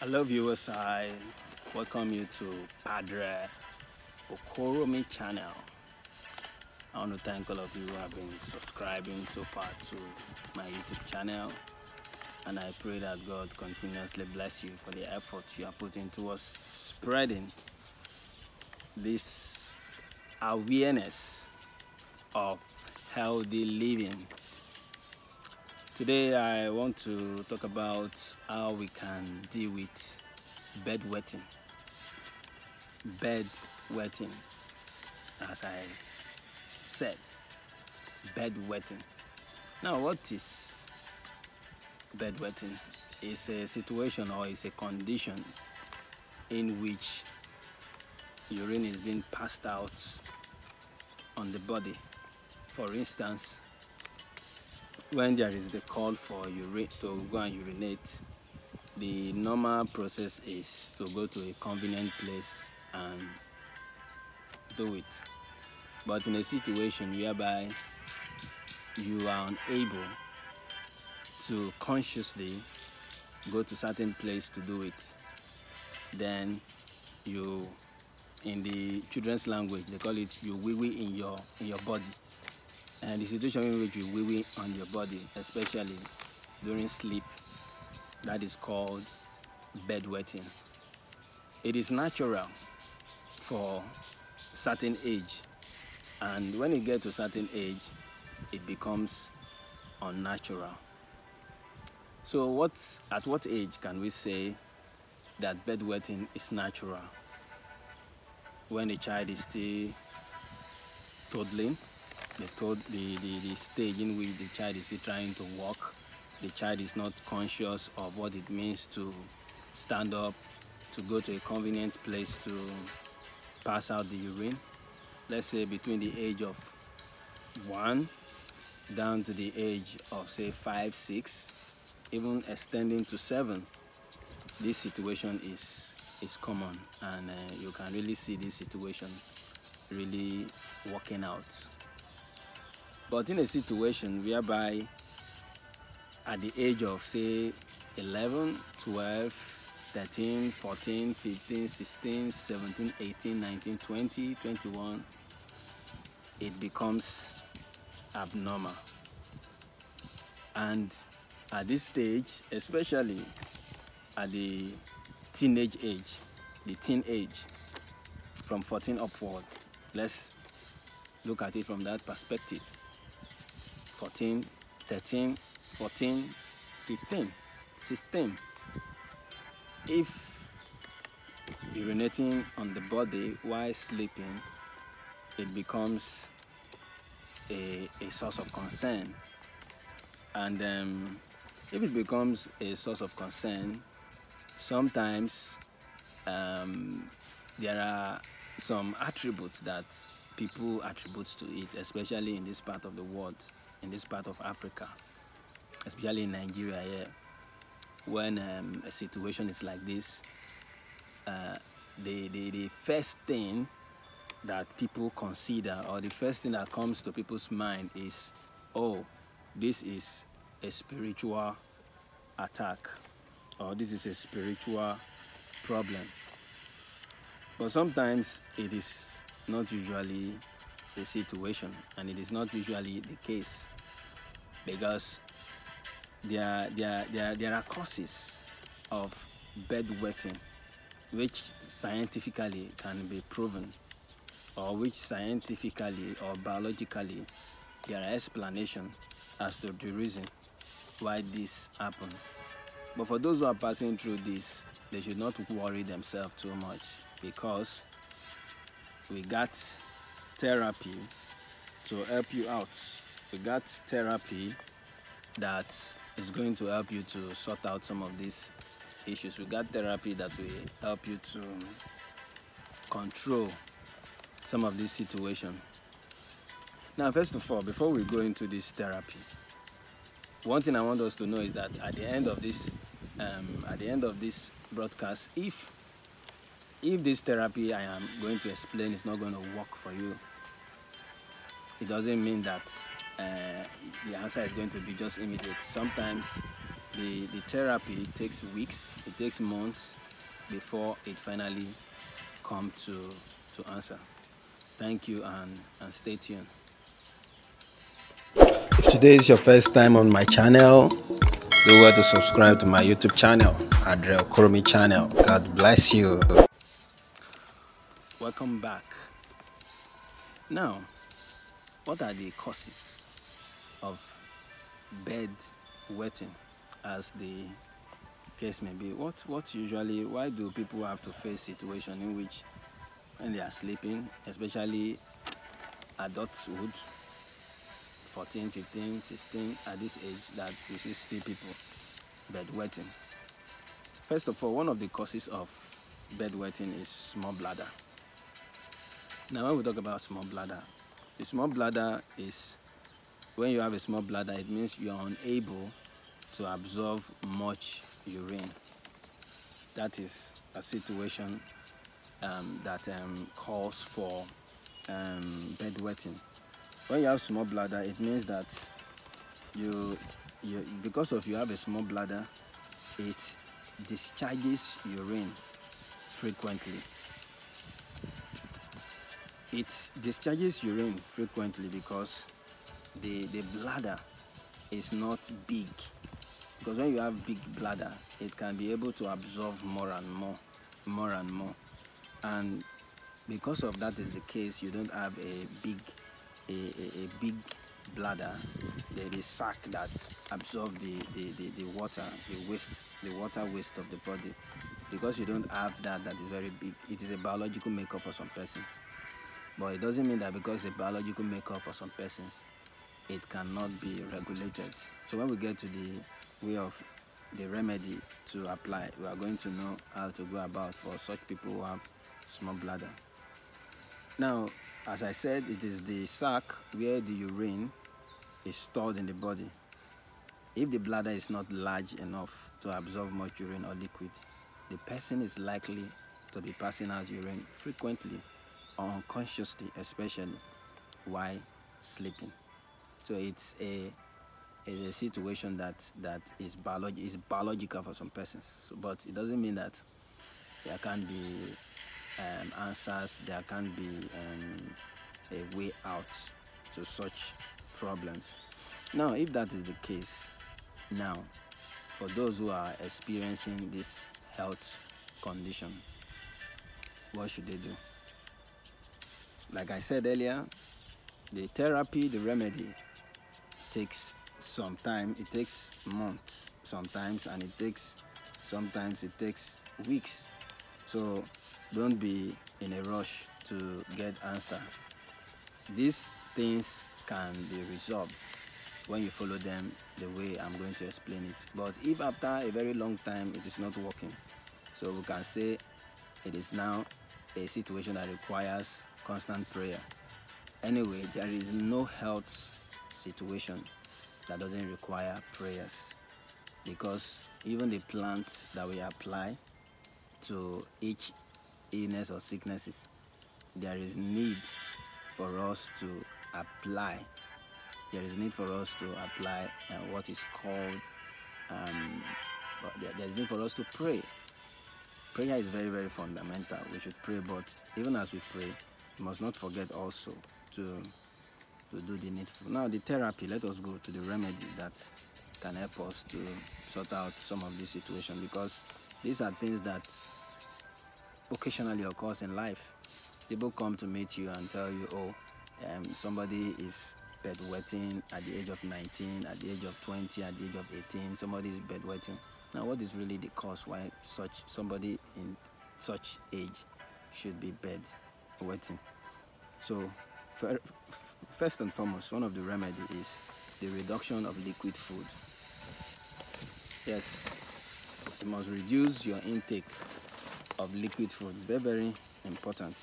Hello viewers, I welcome you to Padre Okoromi channel. I want to thank all of you who have been subscribing so far to my YouTube channel, and I pray that God continuously bless you for the effort you are putting towards spreading this awareness of healthy living. Today I want to talk about how we can deal with bedwetting. Bedwetting, as I said, bedwetting. Now, what is bedwetting? It's a situation or it's a condition in which urine is being passed out on the body. For instance, when there is the call for to go and urinate, the normal process is to go to a convenient place and do it. But in a situation whereby you are unable to consciously go to certain place to do it, then you, in the children's language, they call it you wee-wee in your body. And the situation in which you wee-wee on your body, especially during sleep, that is called bedwetting. It is natural for certain age, and when it gets to certain age, it becomes unnatural. So at what age can we say that bedwetting is natural? When the child is still toddling, the stage in which the child is still trying to walk, the child is not conscious of what it means to stand up, to go to a convenient place to pass out the urine. Let's say between the age of 1 down to the age of say 5, 6, even extending to 7. This situation is common, and you can really see this situation really working out. But in a situation whereby at the age of say 11, 12, 13, 14, 15, 16, 17, 18, 19, 20, 21, it becomes abnormal. And at this stage, especially at the teenage age, the teen age, from 14 upward, let's look at it from that perspective. 14, 13, 14, 15, 16. If urinating on the body while sleeping, it becomes a source of concern. And if it becomes a source of concern, sometimes there are some attributes that people attribute to it, especially in this part of the world, in this part of Africa, especially in Nigeria here. When a situation is like this, the first thing that people consider, or the first thing that comes to people's mind is, oh, this is a spiritual attack, or this is a spiritual problem. But sometimes it is not usually the situation, and it is not usually the case, because there are causes of bedwetting which scientifically can be proven, or which scientifically or biologically there are explanations as to the reason why this happened. But for those who are passing through this, they should not worry themselves too much, because we got therapy to help you out. We got therapy that is going to help you to sort out some of these issues. We got therapy that will help you to control some of this situation. Now, first of all, before we go into this therapy, one thing I want us to know is that at the end of this broadcast, if this therapy I am going to explain is not going to work for you, it doesn't mean that the answer is going to be just immediate. Sometimes the therapy takes weeks, it takes months before it finally comes to answer. Thank you, and stay tuned. If today is your first time on my channel, do well to subscribe to my YouTube channel, Adriel Koromi channel. God bless you. Welcome back. Now, what are the causes of bedwetting, as the case may be? What usually, why do people have to face situation in which when they are sleeping, especially adulthood, 14, 15, 16, at this age, that we should see people bedwetting? First of all, one of the causes of bedwetting is small bladder. Now, when we talk about small bladder, the small bladder is, when you have a small bladder, it means you are unable to absorb much urine. That is a situation that calls for bedwetting. When you have small bladder, it means that because of you have a small bladder, it discharges urine frequently. It discharges urine frequently because the bladder is not big. Because when you have big bladder, it can be able to absorb more and more. And because of that is the case, you don't have a big bladder, the sac that absorbs the water, the water waste of the body. Because you don't have that is very big. It is a biological makeup for some persons. But it doesn't mean that because it's a biological makeup for some persons, it cannot be regulated. So when we get to the way of the remedy to apply, we are going to know how to go about for such people who have small bladder. Now, as I said, it is the sac where the urine is stored in the body. If the bladder is not large enough to absorb much urine or liquid, the person is likely to be passing out urine frequently or unconsciously, especially while sleeping. So it's a situation that is biological for some persons. So, but it doesn't mean that there can't be answers, there can't be a way out to such problems. Now, if that is the case, now, for those who are experiencing this health condition, what should they do? Like I said earlier, the therapy, the remedy takes some time. It takes months sometimes, and sometimes it takes weeks. So don't be in a rush to get answer. These things can be resolved when you follow them the way I'm going to explain it. But if after a very long time it is not working, so we can say it is now a situation that requires constant prayer. Anyway, there is no health situation that doesn't require prayers, because even the plants that we apply to each illness or sicknesses, there is need for us to apply. There is need for us to apply what is called, there's need for us to pray. Prayer is very, very fundamental. We should pray, but even as we pray, we must not forget also to do the needful. Now, the therapy, let us go to the remedy that can help us to sort out some of these situations, because these are things that occasionally occurs in life. People come to meet you and tell you, oh, somebody is bedwetting at the age of 19, at the age of 20, at the age of 18, somebody is bedwetting. Now, what is really the cause why somebody in such age should be bedwetting? So, first and foremost, one of the remedy is the reduction of liquid food. Yes, you must reduce your intake of liquid food. Very, very important.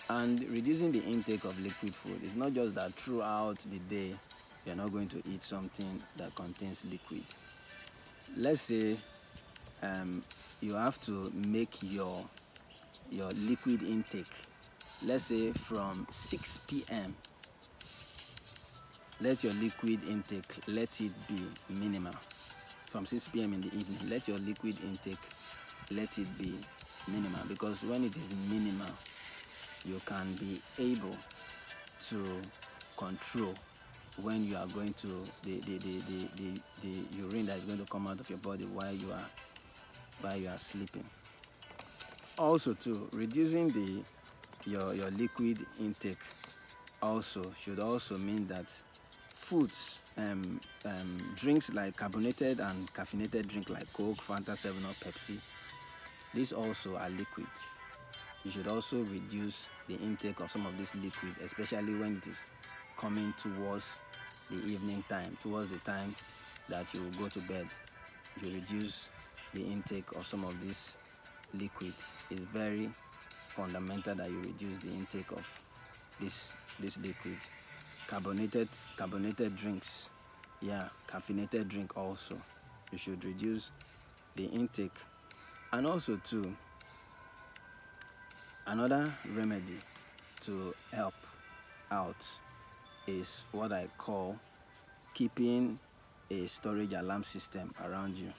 And reducing the intake of liquid food is not just that throughout the day you're not going to eat something that contains liquid. Let's say you have to make your liquid intake, let's say from 6 p.m. Let your liquid intake, let it be minimal. from 6 p.m. in the evening, let your liquid intake, let it be minimal, because when it is minimal, you can be able to control when you are going to the urine that is going to come out of your body while you are sleeping. Also too, reducing your liquid intake also should also mean that foods, drinks like carbonated and caffeinated drink like Coke, Fanta 7 or Pepsi, these also are liquids. You should also reduce the intake of some of this liquid, especially when it is coming towards the evening time, towards the time that you will go to bed. You reduce the intake of some of these liquids. It's very fundamental that you reduce the intake of this liquid. Carbonated drinks, caffeinated drink also, you should reduce the intake. And also too, another remedy to help out is what I call keeping a storage alarm system around you.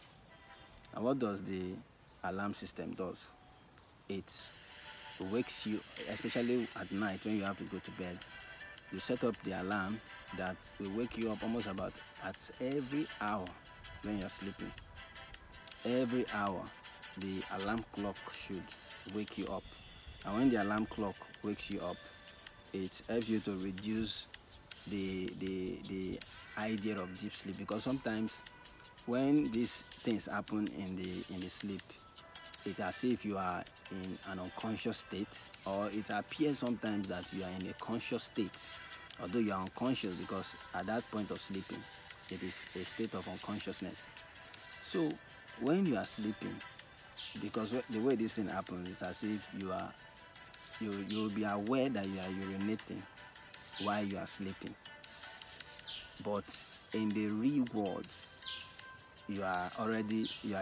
And what does the alarm system does? It wakes you, especially at night when you have to go to bed. You set up the alarm that will wake you up almost about at every hour when you're sleeping. Every hour, the alarm clock should wake you up. And when the alarm clock wakes you up, it helps you to reduce the idea of deep sleep, because sometimes when these things happen in the sleep, it's as if you are in an unconscious state, or it appears sometimes that you are in a conscious state, although you are unconscious, because at that point of sleeping, it is a state of unconsciousness. So when you are sleeping, because the way this thing happens is as if you will be aware that you are urinating while you are sleeping, but in the real world, you are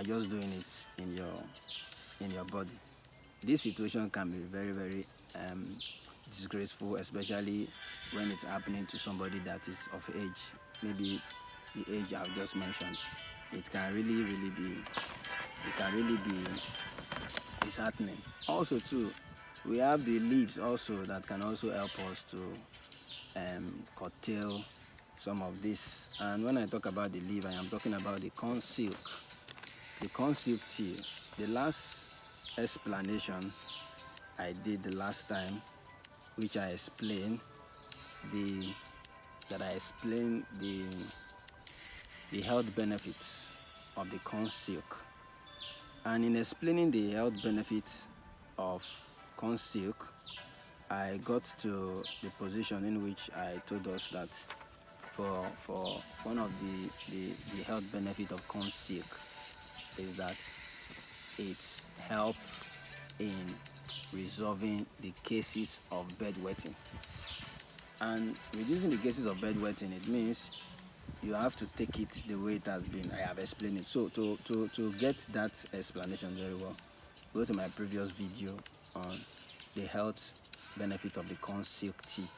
just doing it in your body. This situation can be very, very disgraceful, especially when it's happening to somebody that is of age, maybe the age I've just mentioned. It can really be disheartening. Also too, we have the leaves also that can also help us to curtail some of this. And when I talk about the leaf, I am talking about the corn silk. The corn silk tea. The last explanation I did the last time, which I explained the health benefits of the corn silk. And in explaining the health benefits of corn silk, I got to the position in which I told us that for one of the health benefit of corn silk is that it helps in resolving the cases of bedwetting. And reducing the cases of bedwetting, it means you have to take it the way it has been. I have explained it. So to get that explanation very well, go to my previous video on the health benefit of the corn silk tea.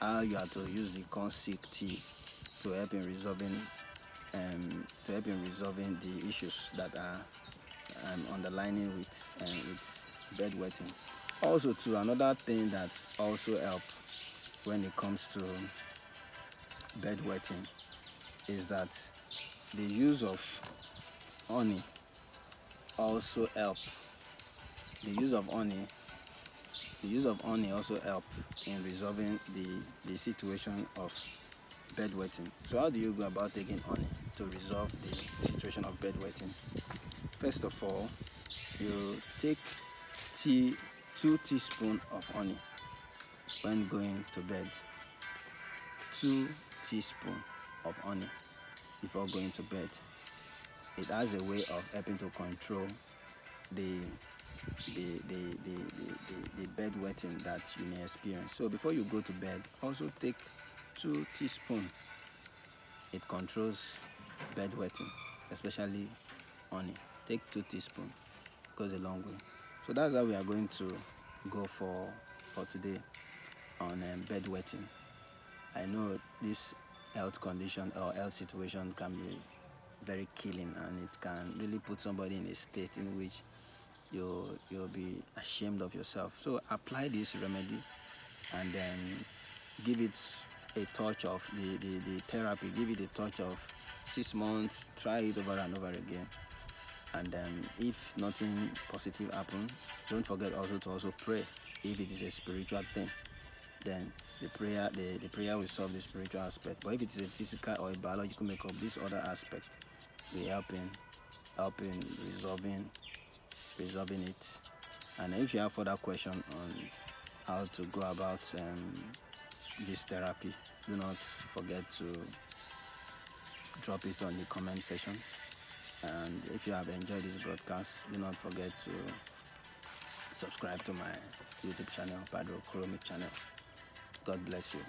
How you are to use the corn silk tea to help in resolving the issues that are underlining with bedwetting. Also too, another thing that also helps when it comes to bedwetting is that the use of honey also helps. The use of honey also helps in resolving the situation of bedwetting. So how do you go about taking honey to resolve the situation of bedwetting? First of all, you take 2 teaspoons of honey when going to bed. 2 teaspoons of honey before going to bed. It has a way of helping to control the bedwetting that you may experience. So before you go to bed, also take 2 teaspoons. It controls bedwetting, especially honey. Take 2 teaspoons. Goes a long way. So that's how we are going to go for today on bedwetting. I know this health condition or health situation can be very killing, and it can really put somebody in a state in which you'll be ashamed of yourself. So apply this remedy, and then give it a touch of the therapy, give it a touch of 6 months, try it over and over again. And if nothing positive happens, don't forget also to also pray. If it is a spiritual thing, then the prayer will solve the spiritual aspect. But if it is a physical or a biological makeup, this other aspect will helping resolving it. And if you have further question on how to go about this therapy, do not forget to drop it on the comment section. And if you have enjoyed this broadcast, do not forget to subscribe to my YouTube channel, Padro Chromic channel. God bless you.